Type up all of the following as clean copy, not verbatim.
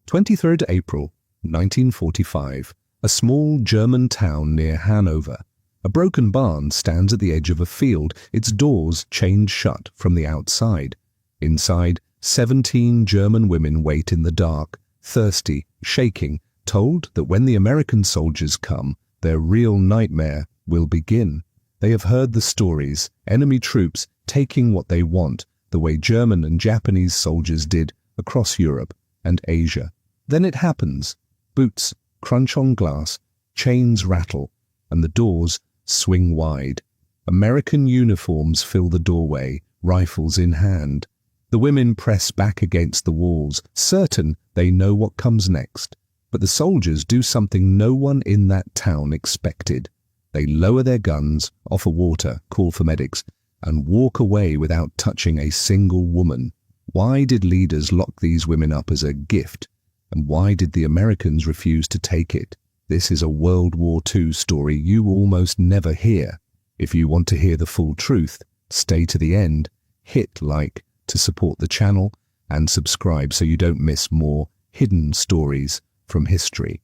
23rd April, 1945. A small German town near Hanover. A broken barn stands at the edge of a field, its doors chained shut from the outside. Inside, 17 German women wait in the dark, thirsty, shaking, told that when the American soldiers come, their real nightmare will begin. They have heard the stories, enemy troops taking what they want, the way German and Japanese soldiers did across Europe and Asia. Then it happens. Boots crunch on glass, chains rattle, and the doors swing wide. American uniforms fill the doorway, rifles in hand. The women press back against the walls, certain they know what comes next. But the soldiers do something no one in that town expected. They lower their guns, offer water, call for medics, and walk away without touching a single woman. Why did leaders lock these women up as a gift? And why did the Americans refuse to take it? This is a World War II story you almost never hear. If you want to hear the full truth, stay to the end, hit like to support the channel, and subscribe so you don't miss more hidden stories from history.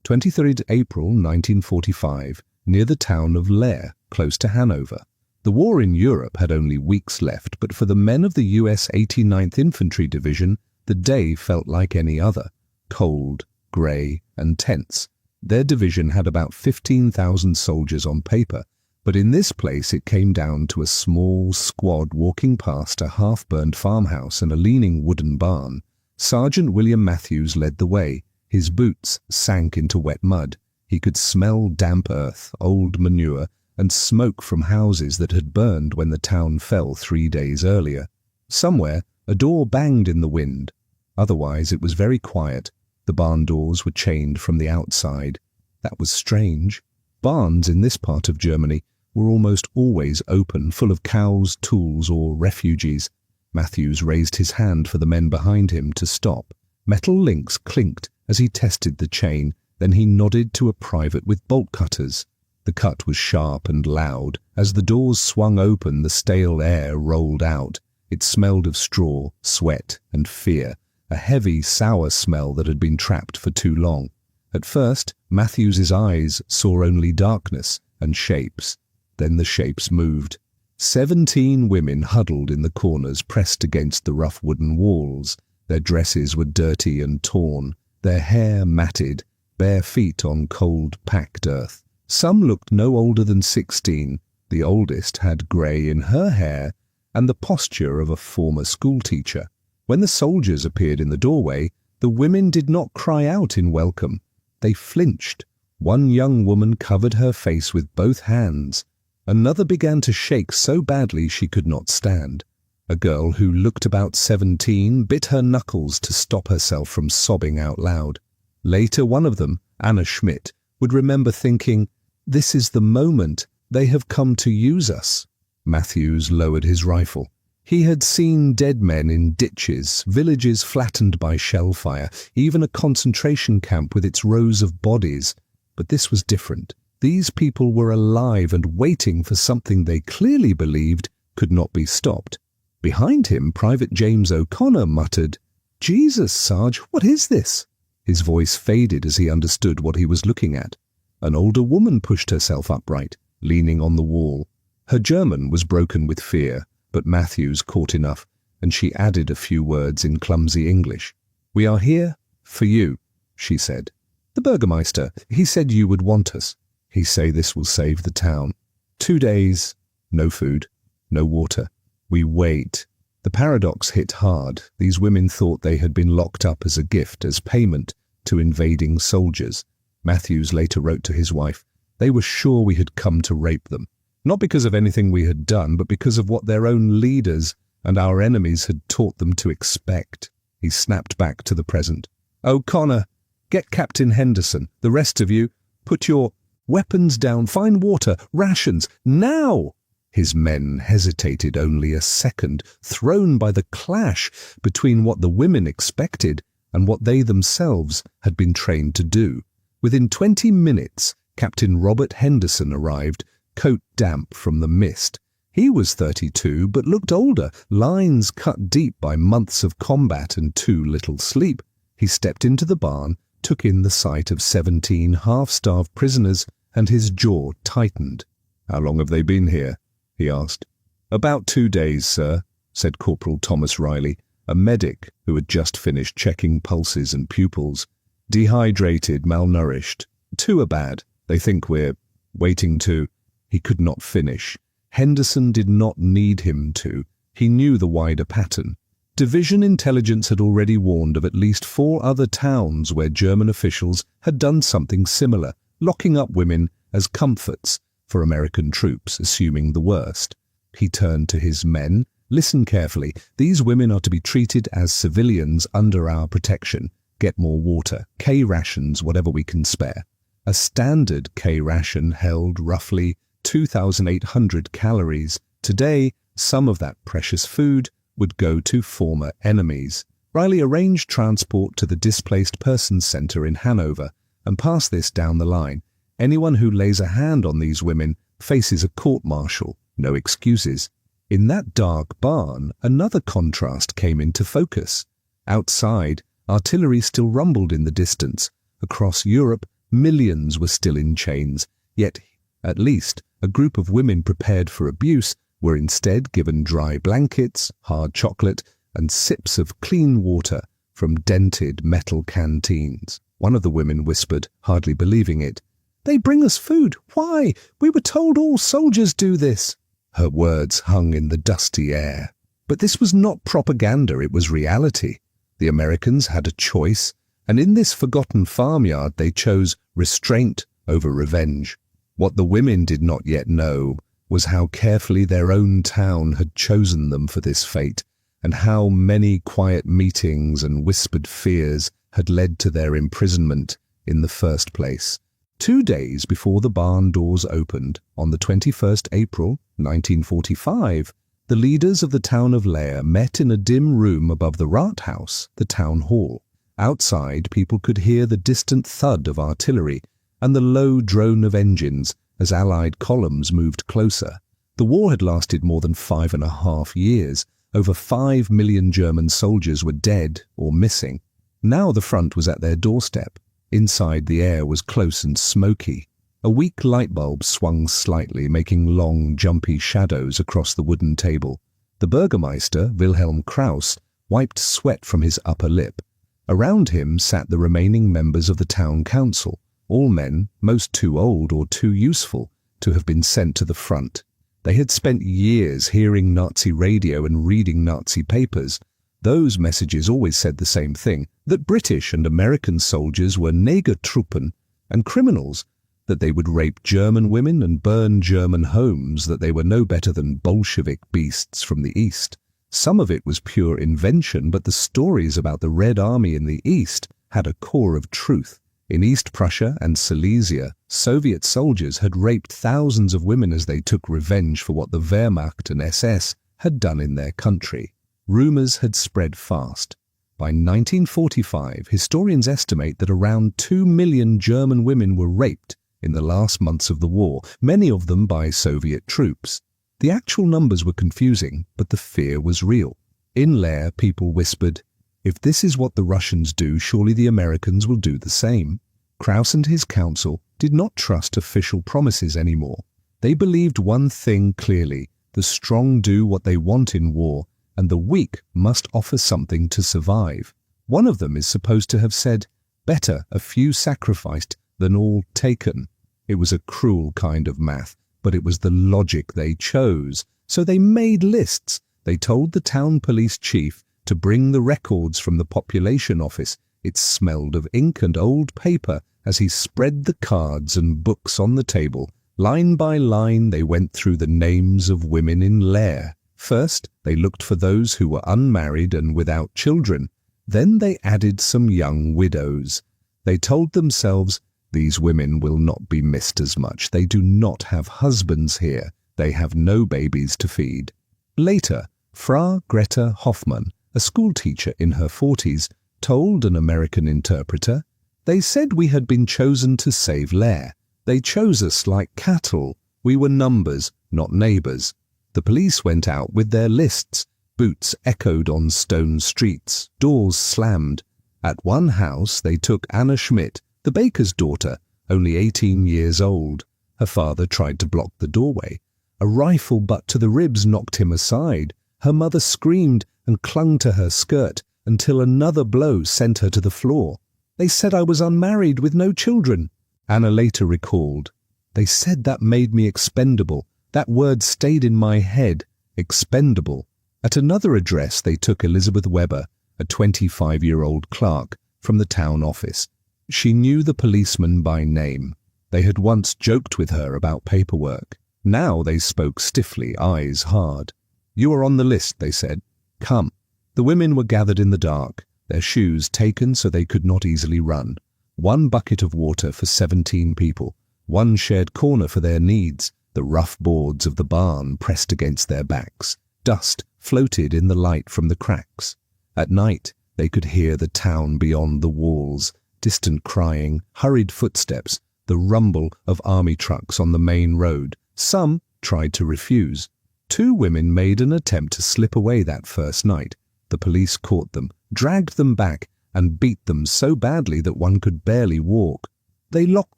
23rd April 1945, near the town of Leer, close to Hanover. The war in Europe had only weeks left, but for the men of the US 89th Infantry Division, the day felt like any other, cold, grey and tense. Their division had about 15,000 soldiers on paper, but in this place it came down to a small squad walking past a half-burned farmhouse and a leaning wooden barn. Sergeant William Matthews led the way. His boots sank into wet mud. He could smell damp earth, old manure, and smoke from houses that had burned when the town fell 3 days earlier. Somewhere, a door banged in the wind. Otherwise, it was very quiet. The barn doors were chained from the outside. That was strange. Barns in this part of Germany were almost always open, full of cows, tools, or refugees. Matthews raised his hand for the men behind him to stop. Metal links clinked as he tested the chain. Then he nodded to a private with bolt cutters. The cut was sharp and loud. As the doors swung open, the stale air rolled out. It smelled of straw, sweat, and fear, a heavy, sour smell that had been trapped for too long. At first, Matthews's eyes saw only darkness and shapes. Then the shapes moved. 17 women huddled in the corners, pressed against the rough wooden walls. Their dresses were dirty and torn, their hair matted, bare feet on cold, packed earth. Some looked no older than 16. The oldest had grey in her hair and the posture of a former schoolteacher. When the soldiers appeared in the doorway, the women did not cry out in welcome. They flinched. One young woman covered her face with both hands. Another began to shake so badly she could not stand. A girl who looked about 17 bit her knuckles to stop herself from sobbing out loud. Later, one of them, Anna Schmidt, would remember thinking, "This is the moment. They have come to use us." Matthews lowered his rifle. He had seen dead men in ditches, villages flattened by shell fire, even a concentration camp with its rows of bodies. But this was different. These people were alive and waiting for something they clearly believed could not be stopped. Behind him, Private James O'Connor muttered, "Jesus, Sarge, what is this?" His voice faded as he understood what he was looking at. An older woman pushed herself upright, leaning on the wall. Her German was broken with fear, but Matthews caught enough, and she added a few words in clumsy English. "We are here for you," she said. "The Burgermeister, he said you would want us. He say this will save the town. 2 days, no food, no water. We wait." The paradox hit hard. These women thought they had been locked up as a gift, as payment to invading soldiers. Matthews later wrote to his wife, "They were sure we had come to rape them. Not because of anything we had done, but because of what their own leaders and our enemies had taught them to expect." He snapped back to the present. "O'Connor, get Captain Henderson. The rest of you, put your weapons down, find water, rations, now!" His men hesitated only a second, thrown by the clash between what the women expected and what they themselves had been trained to do. Within 20 minutes, Captain Robert Henderson arrived, coat damp from the mist. He was 32, but looked older, lines cut deep by months of combat and too little sleep. He stepped into the barn, took in the sight of 17 half-starved prisoners, and his jaw tightened. "How long have they been here?" he asked. "About 2 days, sir," said Corporal Thomas Riley, a medic who had just finished checking pulses and pupils. "Dehydrated, malnourished. 2 are bad. They think we're waiting to—" He could not finish. Henderson did not need him to. He knew the wider pattern. Division intelligence had already warned of at least 4 other towns where German officials had done something similar, locking up women as comforts for American troops, assuming the worst. He turned to his men. "Listen carefully. These women are to be treated as civilians under our protection. Get more water, K rations, whatever we can spare." A standard K ration held roughly 2,800 calories. Today, some of that precious food would go to former enemies. Riley arranged transport to the Displaced Persons Center in Hanover and passed this down the line. Anyone who lays a hand on these women faces a court-martial. No excuses. In that dark barn, another contrast came into focus. Outside, artillery still rumbled in the distance. Across Europe, millions were still in chains, yet, at least, a group of women prepared for abuse were instead given dry blankets, hard chocolate, and sips of clean water from dented metal canteens. One of the women whispered, hardly believing it, "They bring us food. Why? We were told all soldiers do this." Her words hung in the dusty air. But this was not propaganda, it was reality. The Americans had a choice, and in this forgotten farmyard they chose restraint over revenge. What the women did not yet know was how carefully their own town had chosen them for this fate, and how many quiet meetings and whispered fears had led to their imprisonment in the first place. 2 days before the barn doors opened, on the 21st April, 1945, the leaders of the town of Leer met in a dim room above the Rathaus, the town hall. Outside, people could hear the distant thud of artillery and the low drone of engines as Allied columns moved closer. The war had lasted more than 5.5 years. Over 5 million German soldiers were dead or missing. Now the front was at their doorstep. Inside, the air was close and smoky. A weak light bulb swung slightly, making long, jumpy shadows across the wooden table. The Burgermeister, Wilhelm Kraus, wiped sweat from his upper lip. Around him sat the remaining members of the town council, all men, most too old or too useful to have been sent to the front. They had spent years hearing Nazi radio and reading Nazi papers. Those messages always said the same thing, that British and American soldiers were Negertruppen and criminals, that they would rape German women and burn German homes, that they were no better than Bolshevik beasts from the East. Some of it was pure invention, but the stories about the Red Army in the East had a core of truth. In East Prussia and Silesia, Soviet soldiers had raped thousands of women as they took revenge for what the Wehrmacht and SS had done in their country. Rumors had spread fast. By 1945, historians estimate that around 2 million German women were raped in the last months of the war, many of them by Soviet troops. The actual numbers were confusing, but the fear was real. In Leer, people whispered, "If this is what the Russians do, surely the Americans will do the same." Kraus and his council did not trust official promises anymore. They believed one thing clearly: the strong do what they want in war, and the weak must offer something to survive. One of them is supposed to have said, "Better a few sacrificed than all taken." It was a cruel kind of math, but it was the logic they chose. So they made lists. They told the town police chief to bring the records from the population office. It smelled of ink and old paper as he spread the cards and books on the table. Line by line, they went through the names of women in Leer. First, they looked for those who were unmarried and without children. Then they added some young widows. They told themselves, "These women will not be missed as much. They do not have husbands here. They have no babies to feed." Later, Frau Greta Hoffmann, a schoolteacher in her 40s, told an American interpreter, "They said we had been chosen to save Leer. They chose us like cattle. We were numbers, not neighbors." The police went out with their lists. Boots echoed on stone streets, doors slammed, At one house they took Anna Schmidt, the baker's daughter, only 18 years old. Her father tried to block the doorway. A rifle butt to the ribs knocked him aside. Her mother screamed and clung to her skirt until another blow sent her to the floor. They said I was unmarried with no children. Anna later recalled, "They said that made me expendable. That word stayed in my head, expendable." At another address they took Elizabeth Weber, a 25-year-old clerk, from the town office. She knew the policeman by name. They had once joked with her about paperwork. Now they spoke stiffly, eyes hard. "You are on the list," they said. "Come." The women were gathered in the dark, their shoes taken so they could not easily run. One bucket of water for 17 people, one shared corner for their needs, the rough boards of the barn pressed against their backs. Dust floated in the light from the cracks. At night they could hear the town beyond the walls, distant crying, hurried footsteps, the rumble of army trucks on the main road. Some tried to refuse. 2 women made an attempt to slip away that first night. The police caught them, dragged them back, and beat them so badly that one could barely walk. "They locked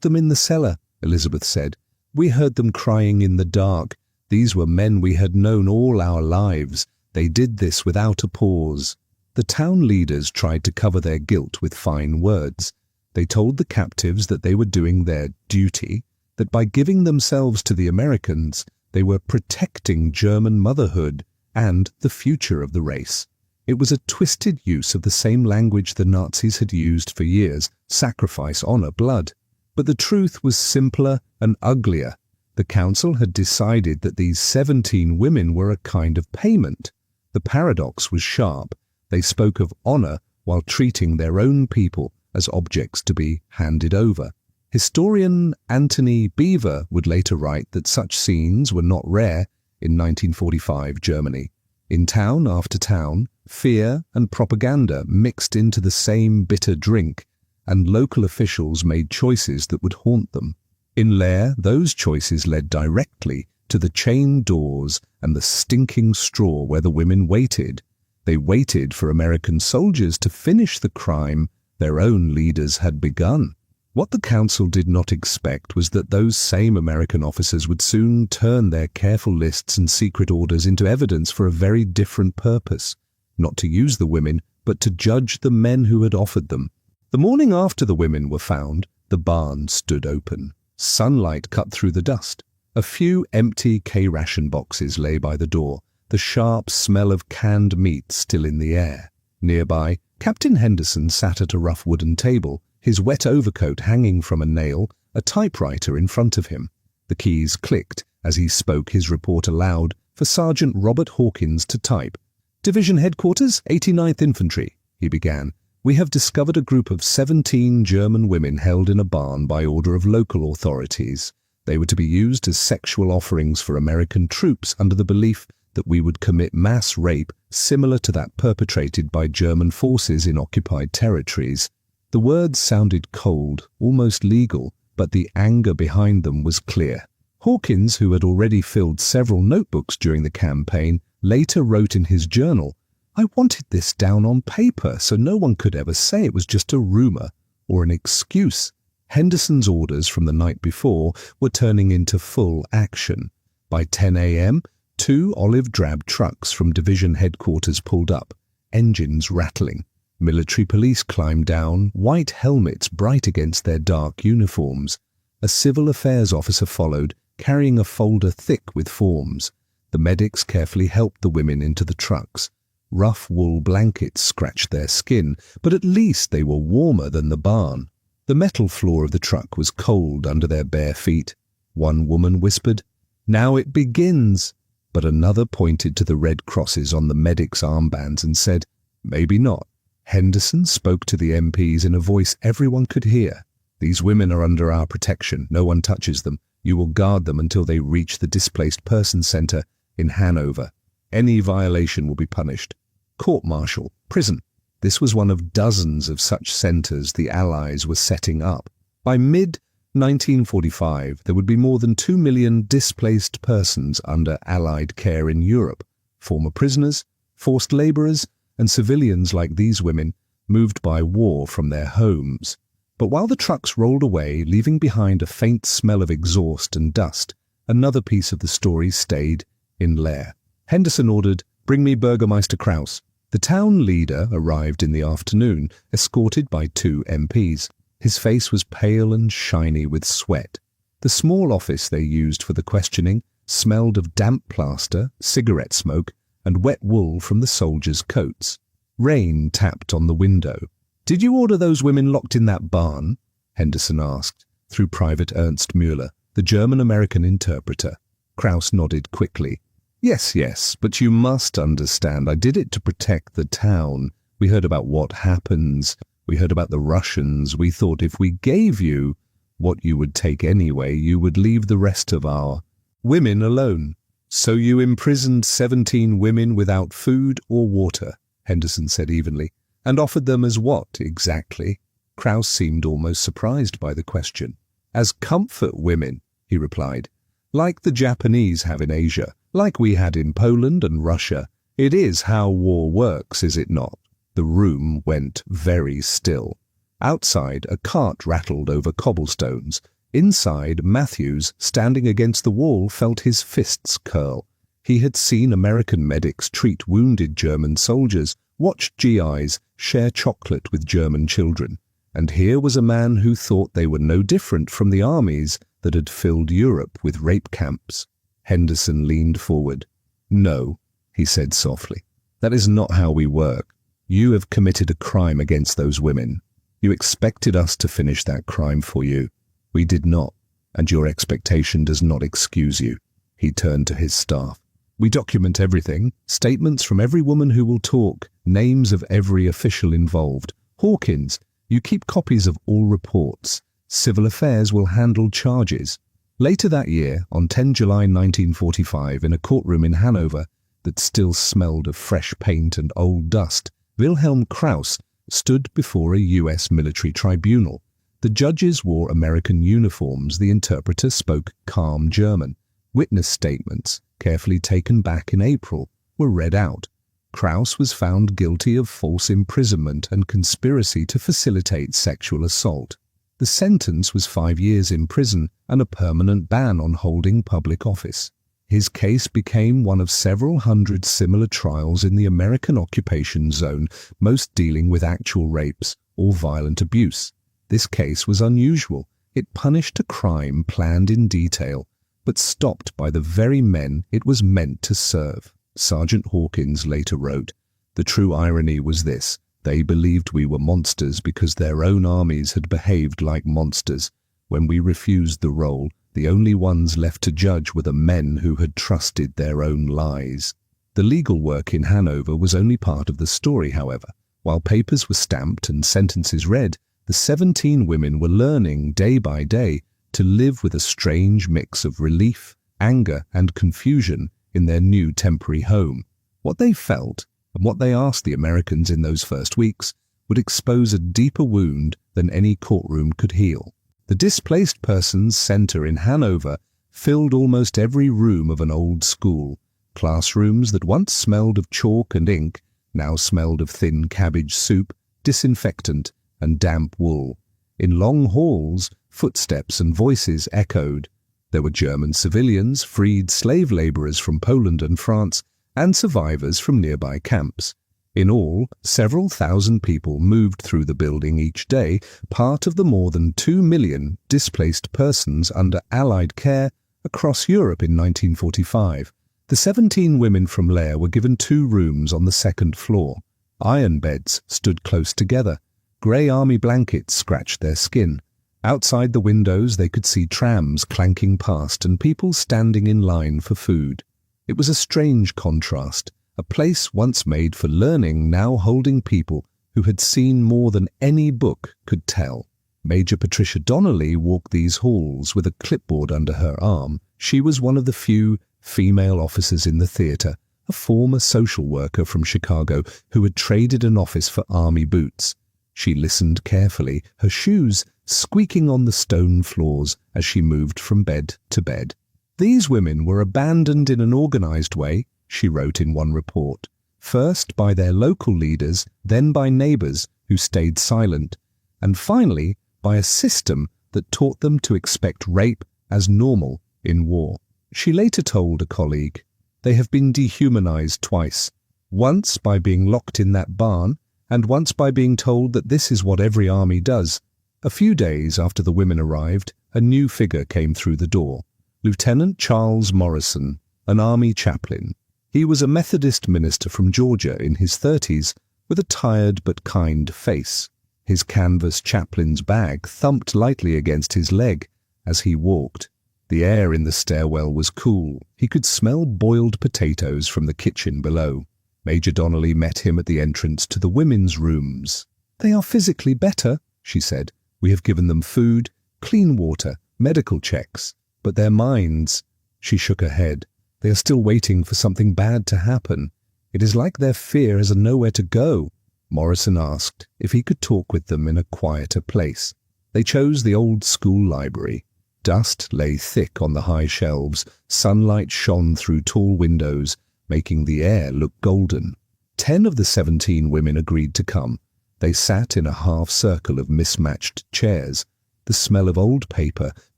them in the cellar," Elizabeth said. "We heard them crying in the dark. These were men we had known all our lives. They did this without a pause." The town leaders tried to cover their guilt with fine words. They told the captives that they were doing their duty, that by giving themselves to the Americans, they were protecting German motherhood and the future of the race. It was a twisted use of the same language the Nazis had used for years: sacrifice, honor, blood. But the truth was simpler and uglier. The council had decided that these 17 women were a kind of payment. The paradox was sharp. They spoke of honor while treating their own people as objects to be handed over. Historian Anthony Beaver would later write that such scenes were not rare in 1945 Germany. In town after town, fear and propaganda mixed into the same bitter drink, and local officials made choices that would haunt them. In Leer, those choices led directly to the chained doors and the stinking straw where the women waited. They waited for American soldiers to finish the crime their own leaders had begun. What the council did not expect was that those same American officers would soon turn their careful lists and secret orders into evidence for a very different purpose: not to use the women, but to judge the men who had offered them. The morning after the women were found, the barn stood open. Sunlight cut through the dust. A few empty K-ration boxes lay by the door, the sharp smell of canned meat still in the air. Nearby, Captain Henderson sat at a rough wooden table, his wet overcoat hanging from a nail, a typewriter in front of him. The keys clicked as he spoke his report aloud for Sergeant Robert Hawkins to type. "Division Headquarters, 89th Infantry," he began. "We have discovered a group of 17 German women held in a barn by order of local authorities. They were to be used as sexual offerings for American troops under the belief that we would commit mass rape similar to that perpetrated by German forces in occupied territories." The words sounded cold, almost legal, but the anger behind them was clear. Hawkins, who had already filled several notebooks during the campaign, later wrote in his journal, "I wanted this down on paper so no one could ever say it was just a rumor or an excuse." Henderson's orders from the night before were turning into full action. By 10 a.m., 2 olive-drab trucks from division headquarters pulled up, engines rattling. Military police climbed down, white helmets bright against their dark uniforms. A civil affairs officer followed, carrying a folder thick with forms. The medics carefully helped the women into the trucks. Rough wool blankets scratched their skin, but at least they were warmer than the barn. The metal floor of the truck was cold under their bare feet. One woman whispered, "Now it begins," but another pointed to the red crosses on the medics' armbands and said, "Maybe not." Henderson spoke to the MPs in a voice everyone could hear. "These women are under our protection. No one touches them. You will guard them until they reach the Displaced Persons Center in Hanover. Any violation will be punished. Court-martial, prison." This was one of dozens of such centers the Allies were setting up. By mid-1945, there would be more than 2 million displaced persons under Allied care in Europe. Former prisoners, forced laborers, and civilians like these women, moved by war from their homes. But while the trucks rolled away, leaving behind a faint smell of exhaust and dust, another piece of the story stayed in Leer. Henderson ordered, "Bring me Burgermeister Kraus." The town leader arrived in the afternoon, escorted by 2 MPs. His face was pale and shiny with sweat. The small office they used for the questioning smelled of damp plaster, cigarette smoke, and wet wool from the soldiers' coats. Rain tapped on the window. "Did you order those women locked in that barn?" Henderson asked, through Private Ernst Müller, the German-American interpreter. Kraus nodded quickly. Yes, but you must understand, I did it to protect the town. We heard about what happens. We heard about the Russians. We thought if we gave you what you would take anyway, you would leave the rest of our women alone. So you imprisoned 17 women without food or water, Henderson said evenly, and offered them as what, exactly? Kraus seemed almost surprised by the question. As comfort women, he replied, like the Japanese have in Asia, like we had in Poland and Russia. It is how war works, is it not? The room went very still. Outside, a cart rattled over cobblestones. Inside, Matthews, standing against the wall, felt his fists curl. He had seen American medics treat wounded German soldiers, watched GIs share chocolate with German children. And here was a man who thought they were no different from the armies that had filled Europe with rape camps. Henderson leaned forward. "No," he said softly. "That is not how we work. You have committed a crime against those women. You expected us to finish that crime for you. We did not, and your expectation does not excuse you." He turned to his staff. "We document everything, statements from every woman who will talk, names of every official involved. Hawkins, you keep copies of all reports. Civil Affairs will handle charges." Later that year, on 10 July 1945, in a courtroom in Hanover that still smelled of fresh paint and old dust, Wilhelm Kraus stood before a U.S. military tribunal. The judges wore American uniforms. The interpreter spoke calm German. Witness statements, carefully taken back in April, were read out. Kraus was found guilty of false imprisonment and conspiracy to facilitate sexual assault. The sentence was 5 years in prison and a permanent ban on holding public office. His case became one of several hundred similar trials in the American occupation zone, most dealing with actual rapes or violent abuse. This case was unusual. It punished a crime planned in detail, but stopped by the very men it was meant to serve. Sergeant Hawkins later wrote, "The true irony was this. They believed we were monsters because their own armies had behaved like monsters. When we refused the role, the only ones left to judge were the men who had trusted their own lies." The legal work in Hanover was only part of the story, however. While papers were stamped and sentences read, the 17 women were learning day by day to live with a strange mix of relief, anger, and confusion in their new temporary home. What they felt, and what they asked the Americans in those first weeks, would expose a deeper wound than any courtroom could heal. The Displaced Persons Center in Hanover filled almost every room of an old school. Classrooms that once smelled of chalk and ink now smelled of thin cabbage soup, disinfectant, and damp wool. In long halls, footsteps and voices echoed. There were German civilians, freed slave laborers from Poland and France, and survivors from nearby camps. In all, several thousand people moved through the building each day, part of the more than 2 million displaced persons under Allied care across Europe in 1945. The 17 women from Leer were given 2 rooms on the second floor. Iron beds stood close together. Grey army blankets scratched their skin. Outside the windows they could see trams clanking past and people standing in line for food. It was a strange contrast, a place once made for learning now holding people who had seen more than any book could tell. Major Patricia Donnelly walked these halls with a clipboard under her arm. She was one of the few female officers in the theatre, a former social worker from Chicago who had traded an office for army boots. She listened carefully, her shoes squeaking on the stone floors as she moved from bed to bed. "These women were abandoned in an organized way," she wrote in one report. first by their local leaders, then by neighbors who stayed silent, and finally by a system that taught them to expect rape as normal in war. She later told a colleague, "They have been dehumanized twice, once by being locked in that barn, and once by being told that this is what every army does." A few days after the women arrived, a new figure came through the door. Lieutenant Charles Morrison, an army chaplain. He was a Methodist minister from Georgia in his 30s, with a tired but kind face. His canvas chaplain's bag thumped lightly against his leg as he walked. The air in the stairwell was cool. He could smell boiled potatoes from the kitchen below. Major Donnelly met him at the entrance to the women's rooms. "They are physically better," she said. "We have given them food, clean water, medical checks. But their minds—" She shook her head. "They are still waiting for something bad to happen. It is like their fear has nowhere to go." Morrison asked if he could talk with them in a quieter place. They chose the old school library. Dust lay thick on the high shelves. Sunlight shone through tall windows, making the air look golden. 10 of the 17 women agreed to come. They sat in a half-circle of mismatched chairs. The smell of old paper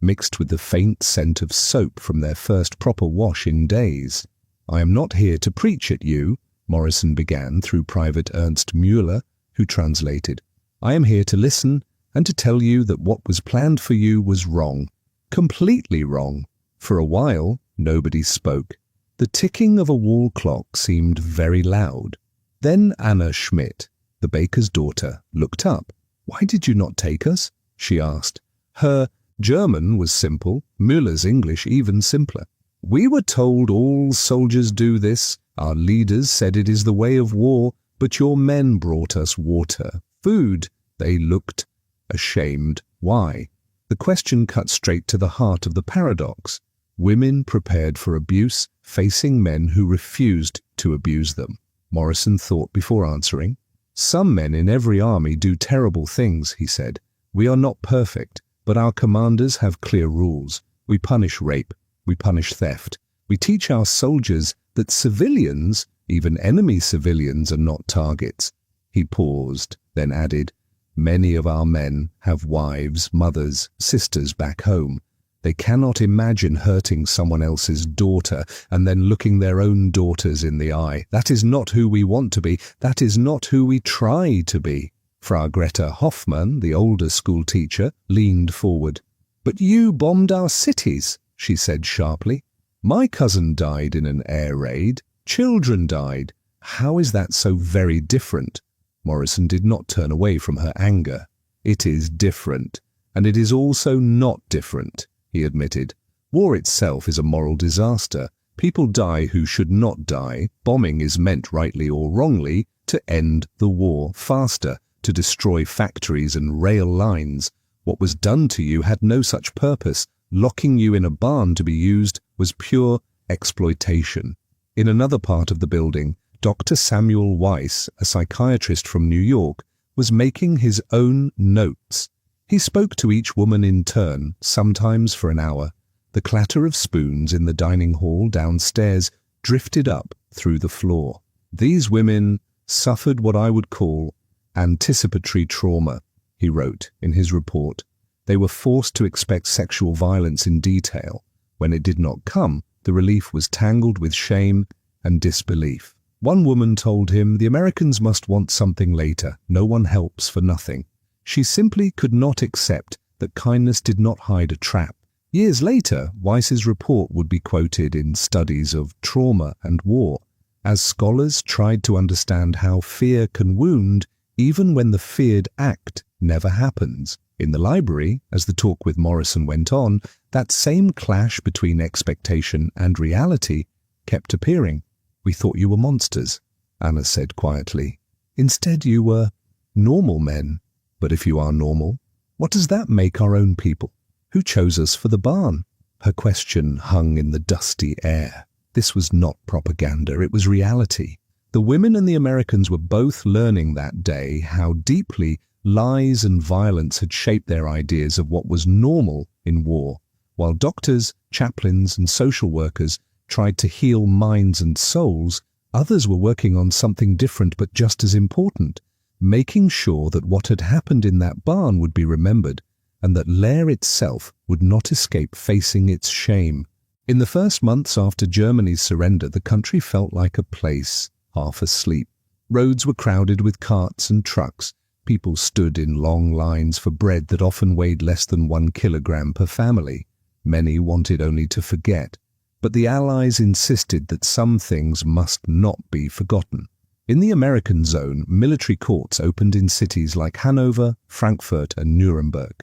mixed with the faint scent of soap from their first proper wash in days. "I am not here to preach at you," Morrison began through Private Ernst Mueller, who translated. "I am here to listen and to tell you that what was planned for you was wrong. Completely wrong." For a while, nobody spoke. The ticking of a wall clock seemed very loud. Then Anna Schmidt, the baker's daughter, looked up. "Why did you not take us?" she asked. Her German was simple, Müller's English even simpler. "We were told all soldiers do this. Our leaders said it is the way of war, but your men brought us water, food." They looked ashamed. Why? The question cut straight to the heart of the paradox. Women prepared for abuse, facing men who refused to abuse them. Morrison thought before answering. "Some men in every army do terrible things," he said. "We are not perfect, but our commanders have clear rules. We punish rape. We punish theft. We teach our soldiers that civilians, even enemy civilians, are not targets." He paused, then added, "Many of our men have wives, mothers, sisters back home. They cannot imagine hurting someone else's daughter and then looking their own daughters in the eye. That is not who we want to be. That is not who we try to be." Frau Greta Hoffmann, the older school teacher, leaned forward. "But you bombed our cities," she said sharply. "My cousin died in an air raid. Children died. How is that so very different?" Morrison did not turn away from her anger. "It is different, and it is also not different," he admitted. "War itself is a moral disaster. People die who should not die. Bombing is meant, rightly or wrongly, to end the war faster, to destroy factories and rail lines. What was done to you had no such purpose. Locking you in a barn to be used was pure exploitation." In another part of the building, Dr. Samuel Weiss, a psychiatrist from New York, was making his own notes. He spoke to each woman in turn, sometimes for an hour. The clatter of spoons in the dining hall downstairs drifted up through the floor. "These women suffered what I would call anticipatory trauma," he wrote in his report. "They were forced to expect sexual violence in detail. When it did not come, the relief was tangled with shame and disbelief." One woman told him the Americans must want something later. No one helps for nothing. She simply could not accept that kindness did not hide a trap. Years later, Weiss's report would be quoted in studies of trauma and war, as scholars tried to understand how fear can wound even when the feared act never happens. In the library, as the talk with Morrison went on, that same clash between expectation and reality kept appearing. "We thought you were monsters," Anna said quietly. "Instead you were normal men. But if you are normal, what does that make our own people? Who chose us for the barn?" Her question hung in the dusty air. This was not propaganda, it was reality. The women and the Americans were both learning that day how deeply lies and violence had shaped their ideas of what was normal in war, while doctors, chaplains, and social workers tried to heal minds and souls, Others were working on something different but just as important, making sure that what had happened in that barn would be remembered and that Lear itself would not escape facing its shame. In the first months after Germany's surrender, the country felt like a place half asleep. Roads were crowded with carts and trucks. People stood in long lines for bread that often weighed less than 1 kilogram per family. Many wanted only to forget, but the Allies insisted that some things must not be forgotten. In the American zone, military courts opened in cities like Hanover, Frankfurt, and Nuremberg.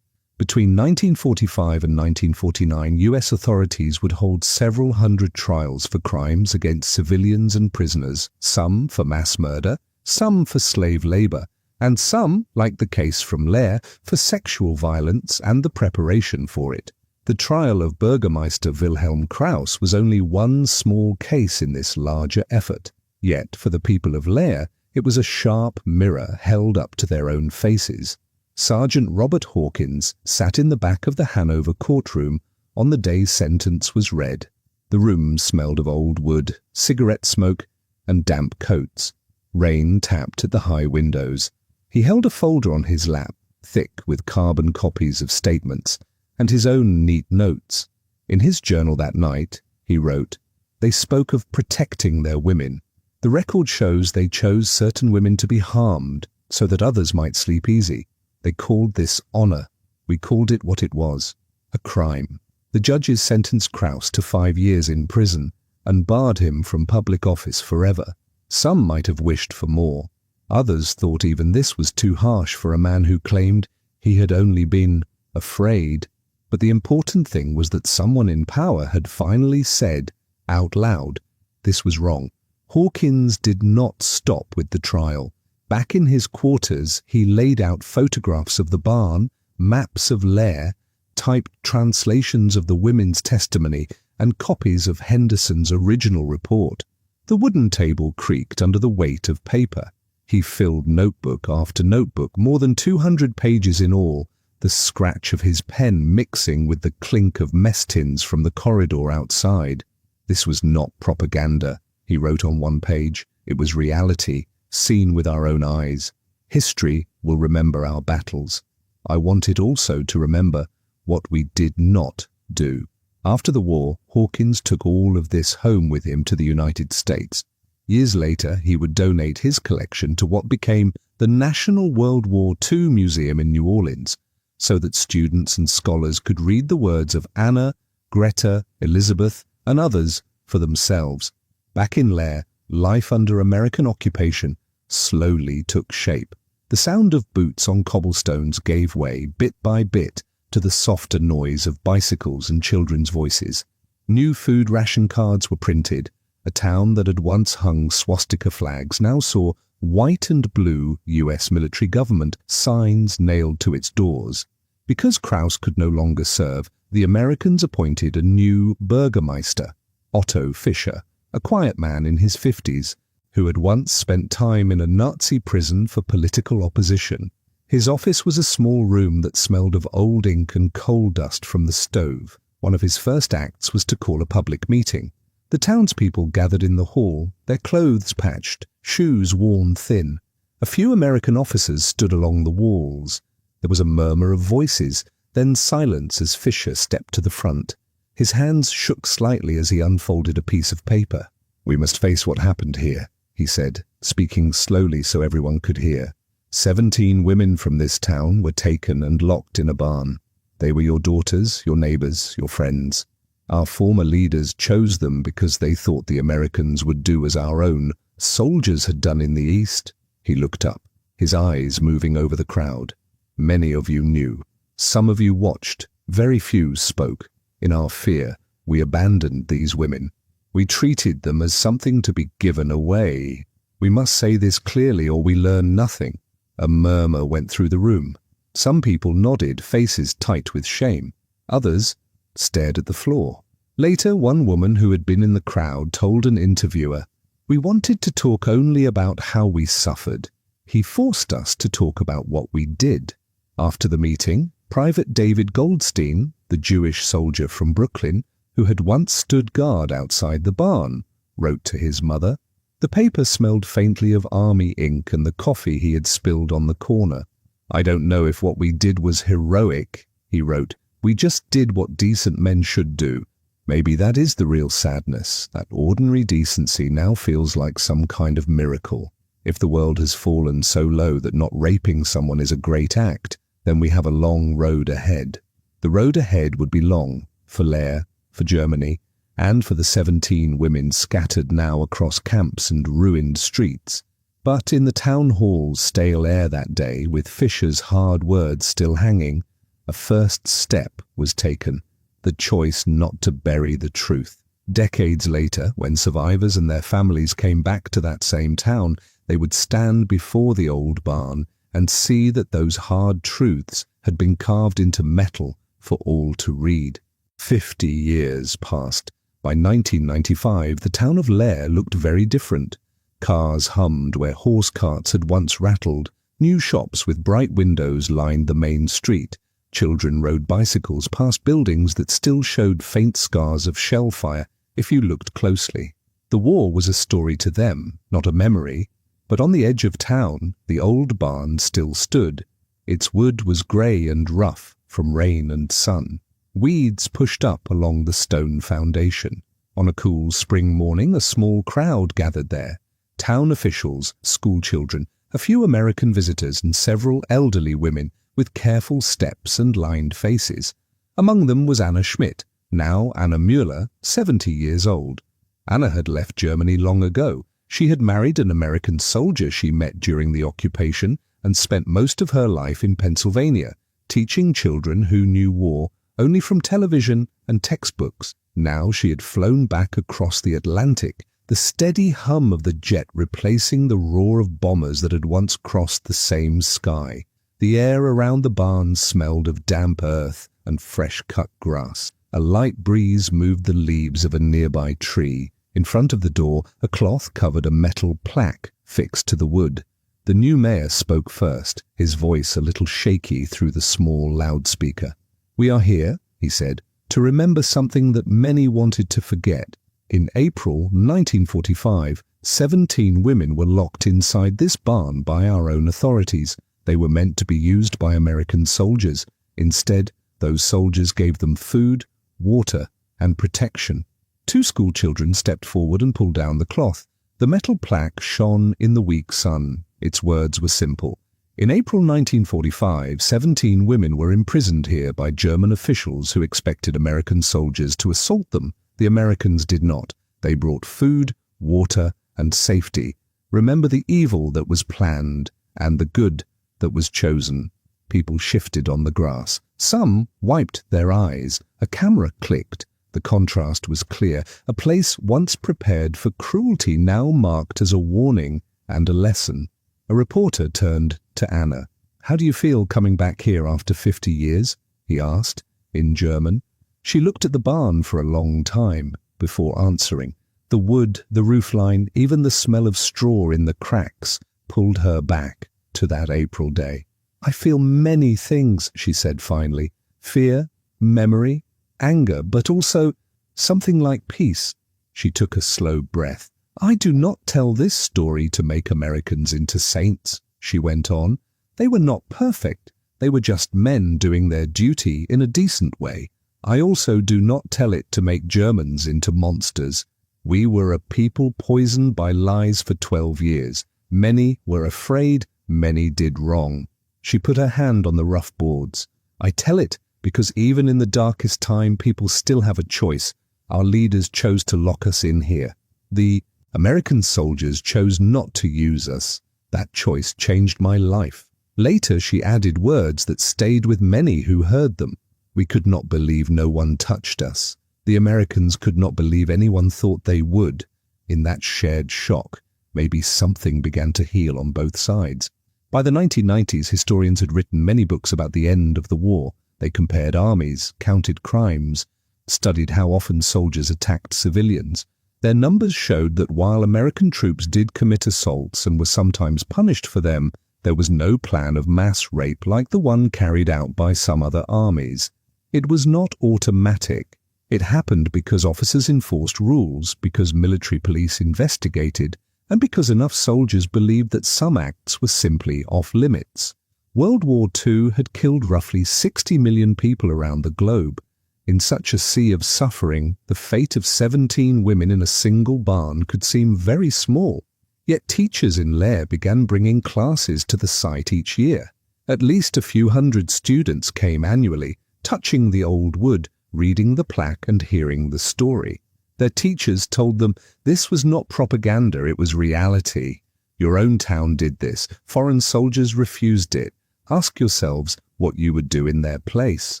Between 1945 and 1949, US authorities would hold several hundred trials for crimes against civilians and prisoners, some for mass murder, some for slave labor, and some, like the case from Lear, for sexual violence and the preparation for it. The trial of Burgermeister Wilhelm Krauss was only one small case in this larger effort. Yet, for the people of Lear, it was a sharp mirror held up to their own faces. Sergeant Robert Hawkins sat in the back of the Hanover courtroom on the day sentence was read. The room smelled of old wood, cigarette smoke, and damp coats. Rain tapped at the high windows. He held a folder on his lap, thick with carbon copies of statements, and his own neat notes. In his journal that night, he wrote, "They spoke of protecting their women. The record shows they chose certain women to be harmed so that others might sleep easy. They called this honor. We called it what it was, a crime." The judges sentenced Krauss to 5 years in prison and barred him from public office forever. Some might have wished for more. Others thought even this was too harsh for a man who claimed he had only been afraid. But the important thing was that someone in power had finally said, out loud, this was wrong. Hawkins did not stop with the trial. Back in his quarters, he laid out photographs of the barn, maps of Lear, typed translations of the women's testimony, and copies of Henderson's original report. The wooden table creaked under the weight of paper. He filled notebook after notebook, more than 200 pages in all, the scratch of his pen mixing with the clink of mess tins from the corridor outside. This was not propaganda, he wrote on one page. It was reality, seen with our own eyes. History will remember our battles. I wanted also to remember what we did not do. After the war, Hawkins took all of this home with him to the United States. Years later, he would donate his collection to what became the National World War II Museum in New Orleans, so that students and scholars could read the words of Anna, Greta, Elizabeth, and others for themselves. Back in Lear, life under American occupation slowly took shape. The sound of boots on cobblestones gave way, bit by bit, to the softer noise of bicycles and children's voices. New food ration cards were printed. A town that had once hung swastika flags now saw white and blue US military government signs nailed to its doors. Because Krauss could no longer serve, the Americans appointed a new burgermeister, Otto Fischer, a quiet man in his 50s, who had once spent time in a Nazi prison for political opposition. His office was a small room that smelled of old ink and coal dust from the stove. One of his first acts was to call a public meeting. The townspeople gathered in the hall, their clothes patched, shoes worn thin. A few American officers stood along the walls. There was a murmur of voices, then silence as Fischer stepped to the front. His hands shook slightly as he unfolded a piece of paper. "We must face what happened here," he said, speaking slowly so everyone could hear. 17 women from this town were taken and locked in a barn. They were your daughters, your neighbors, your friends. Our former leaders chose them because they thought the Americans would do as our own soldiers had done in the East. He looked up, his eyes moving over the crowd. Many of you knew. Some of you watched. Very few spoke. In our fear, we abandoned these women. We treated them as something to be given away. We must say this clearly or we learn nothing. A murmur went through the room. Some people nodded, faces tight with shame. Others stared at the floor. Later, one woman who had been in the crowd told an interviewer, "We wanted to talk only about how we suffered. He forced us to talk about what we did." After the meeting, Private David Goldstein, the Jewish soldier from Brooklyn, who had once stood guard outside the barn, wrote to his mother, The paper smelled faintly of army ink and the coffee he had spilled on the corner. "I don't know if what we did was heroic," he wrote. "We just did what decent men should do. Maybe that is the real sadness, that ordinary decency now feels like some kind of miracle. If the world has fallen so low that not raping someone is a great act, then we have a long road ahead." The road ahead would be long, for Lear, for Germany, and for the 17 women scattered now across camps and ruined streets. But in the town hall's stale air that day, with Fisher's hard words still hanging, a first step was taken, the choice not to bury the truth. Decades later, when survivors and their families came back to that same town, they would stand before the old barn and see that those hard truths had been carved into metal for all to read. 50 years passed. By 1995, the town of Lear looked very different. Cars hummed where horse carts had once rattled. New shops with bright windows lined the main street. Children rode bicycles past buildings that still showed faint scars of shell fire if you looked closely. The war was a story to them, not a memory. But on the edge of town, the old barn still stood. Its wood was grey and rough from rain and sun. Weeds pushed up along the stone foundation. On a cool spring morning, a small crowd gathered there. Town officials, schoolchildren, a few American visitors, and several elderly women with careful steps and lined faces. Among them was Anna Schmidt, now Anna Müller, 70 years old. Anna had left Germany long ago. She had married an American soldier she met during the occupation and spent most of her life in Pennsylvania, teaching children who knew war only from television and textbooks. Now she had flown back across the Atlantic, the steady hum of the jet replacing the roar of bombers that had once crossed the same sky. The air around the barn smelled of damp earth and fresh-cut grass. A light breeze moved the leaves of a nearby tree. In front of the door, a cloth covered a metal plaque fixed to the wood. The new mayor spoke first, his voice a little shaky through the small loudspeaker. "We are here," he said, "to remember something that many wanted to forget. In April 1945, 17 women were locked inside this barn by our own authorities. They were meant to be used by American soldiers. Instead, those soldiers gave them food, water, and protection." 2 schoolchildren stepped forward and pulled down the cloth. The metal plaque shone in the weak sun. Its words were simple. In April 1945, 17 women were imprisoned here by German officials who expected American soldiers to assault them. The Americans did not. They brought food, water, and safety. Remember the evil that was planned and the good that was chosen. People shifted on the grass. Some wiped their eyes. A camera clicked. The contrast was clear. A place once prepared for cruelty now marked as a warning and a lesson. A reporter turned to Anna. "How do you feel coming back here after 50 years?" he asked, in German. She looked at the barn for a long time before answering. The wood, the roofline, even the smell of straw in the cracks pulled her back to that April day. "I feel many things," she said finally. "Fear, memory, anger, but also something like peace." She took a slow breath. "I do not tell this story to make Americans into saints," she went on. "They were not perfect. They were just men doing their duty in a decent way. I also do not tell it to make Germans into monsters. We were a people poisoned by lies for 12 years. Many were afraid, many did wrong." She put her hand on the rough boards. "I tell it because even in the darkest time, people still have a choice. Our leaders chose to lock us in here. The American soldiers chose not to use us. That choice changed my life." Later, she added words that stayed with many who heard them. "We could not believe no one touched us. The Americans could not believe anyone thought they would." In that shared shock, maybe something began to heal on both sides. By the 1990s, historians had written many books about the end of the war. They compared armies, counted crimes, studied how often soldiers attacked civilians. Their numbers showed that while American troops did commit assaults and were sometimes punished for them, there was no plan of mass rape like the one carried out by some other armies. It was not automatic. It happened because officers enforced rules, because military police investigated, and because enough soldiers believed that some acts were simply off-limits. World War II had killed roughly 60 million people around the globe. In such a sea of suffering, the fate of 17 women in a single barn could seem very small. Yet teachers in Lair began bringing classes to the site each year. At least a few hundred students came annually, touching the old wood, reading the plaque and hearing the story. Their teachers told them this was not propaganda, it was reality. Your own town did this, foreign soldiers refused it. Ask yourselves what you would do in their place.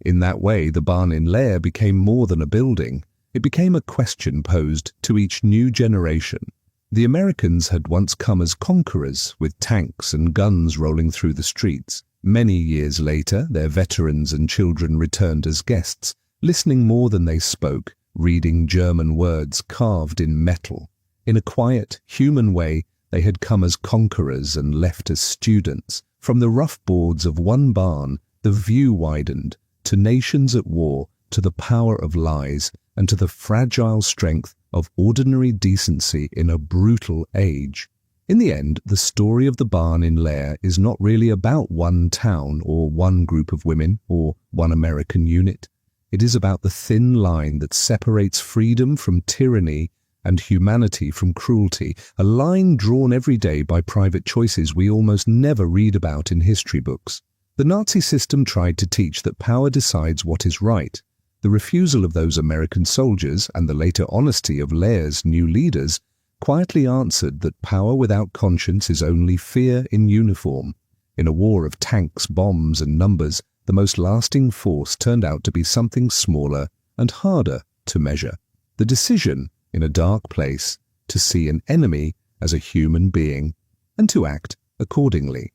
In that way, the barn in Lair became more than a building. It became a question posed to each new generation. The Americans had once come as conquerors, with tanks and guns rolling through the streets. Many years later, their veterans and children returned as guests, listening more than they spoke, reading German words carved in metal. In a quiet, human way, they had come as conquerors and left as students. From the rough boards of one barn, the view widened, to nations at war, to the power of lies, and to the fragile strength of ordinary decency in a brutal age. In the end, the story of the barn in Lair is not really about one town or one group of women or one American unit. It is about the thin line that separates freedom from tyranny and humanity from cruelty, a line drawn every day by private choices we almost never read about in history books. The Nazi system tried to teach that power decides what is right. The refusal of those American soldiers and the later honesty of Lair's new leaders quietly answered that power without conscience is only fear in uniform. In a war of tanks, bombs, and numbers, the most lasting force turned out to be something smaller and harder to measure. The decision, in a dark place, to see an enemy as a human being and to act accordingly.